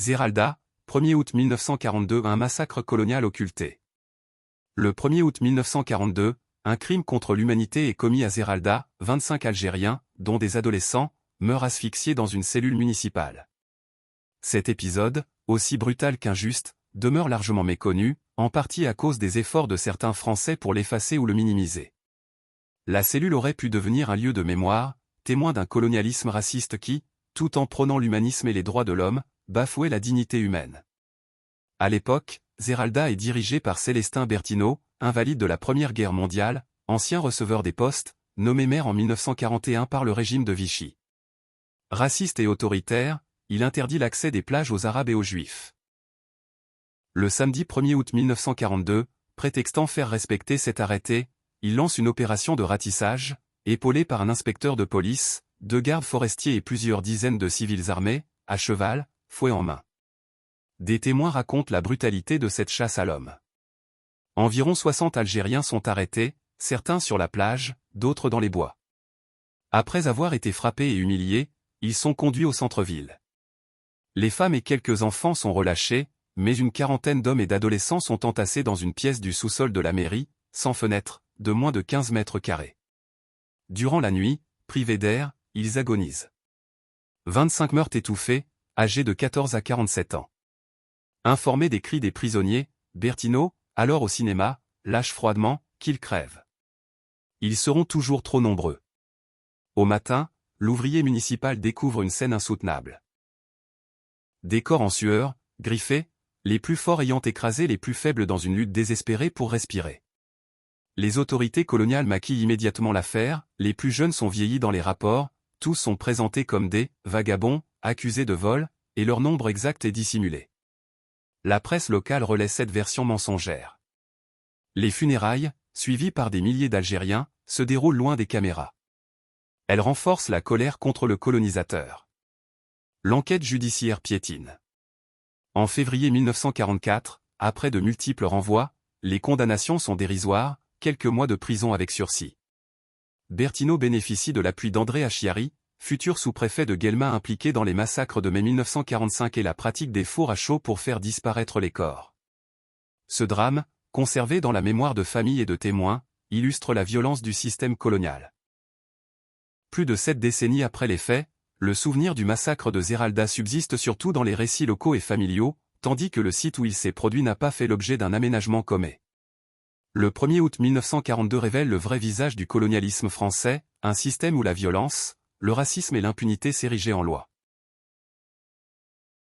Zeralda, 1er août 1942, un massacre colonial occulté. Le 1er août 1942, un crime contre l'humanité est commis à Zeralda, 25 Algériens, dont des adolescents, meurent asphyxiés dans une cellule municipale. Cet épisode, aussi brutal qu'injuste, demeure largement méconnu, en partie à cause des efforts de certains Français pour l'effacer ou le minimiser. La cellule aurait pu devenir un lieu de mémoire, témoin d'un colonialisme raciste qui, tout en prônant l'humanisme et les droits de l'homme, bafouait la dignité humaine. À l'époque, Zeralda est dirigée par Célestin Berthineau, invalide de la Première Guerre mondiale, ancien receveur des postes, nommé maire en 1941 par le régime de Vichy. Raciste et autoritaire, il interdit l'accès des plages aux Arabes et aux Juifs. Le samedi 1er août 1942, prétextant faire respecter cet arrêté, il lance une opération de ratissage, épaulée par un inspecteur de police, 2 gardes forestiers et plusieurs dizaines de civils armés, à cheval, fouet en main. Des témoins racontent la brutalité de cette chasse à l'homme. Environ 60 Algériens sont arrêtés, certains sur la plage, d'autres dans les bois. Après avoir été frappés et humiliés, ils sont conduits au centre-ville. Les femmes et quelques enfants sont relâchés, mais une quarantaine d'hommes et d'adolescents sont entassés dans une pièce du sous-sol de la mairie, sans fenêtre, de moins de 15 mètres carrés. Durant la nuit, privés d'air, ils agonisent. 25 meurent étouffés, âgés de 14 à 47 ans. Informé des cris des prisonniers, Berthineau, alors au cinéma, lâche froidement qu'ils crèvent. Ils seront toujours trop nombreux. Au matin, l'ouvrier municipal découvre une scène insoutenable. Des corps en sueur, griffés, les plus forts ayant écrasé les plus faibles dans une lutte désespérée pour respirer. Les autorités coloniales maquillent immédiatement l'affaire, les plus jeunes sont vieillis dans les rapports, tous sont présentés comme des « vagabonds » accusés de vol, et leur nombre exact est dissimulé. La presse locale relaie cette version mensongère. Les funérailles, suivies par des milliers d'Algériens, se déroulent loin des caméras. Elles renforcent la colère contre le colonisateur. L'enquête judiciaire piétine. En février 1944, après de multiples renvois, les condamnations sont dérisoires, quelques mois de prison avec sursis. Berthineau bénéficie de l'appui d'André Achiari, futur sous-préfet de Guelma impliqué dans les massacres de mai 1945 et la pratique des fours à chaud pour faire disparaître les corps. Ce drame, conservé dans la mémoire de familles et de témoins, illustre la violence du système colonial. Plus de 7 décennies après les faits, le souvenir du massacre de Zeralda subsiste surtout dans les récits locaux et familiaux, tandis que le site où il s'est produit n'a pas fait l'objet d'un aménagement commun. Le 1er août 1942 révèle le vrai visage du colonialisme français, un système où la violence, le racisme et l'impunité s'érigeaient en loi.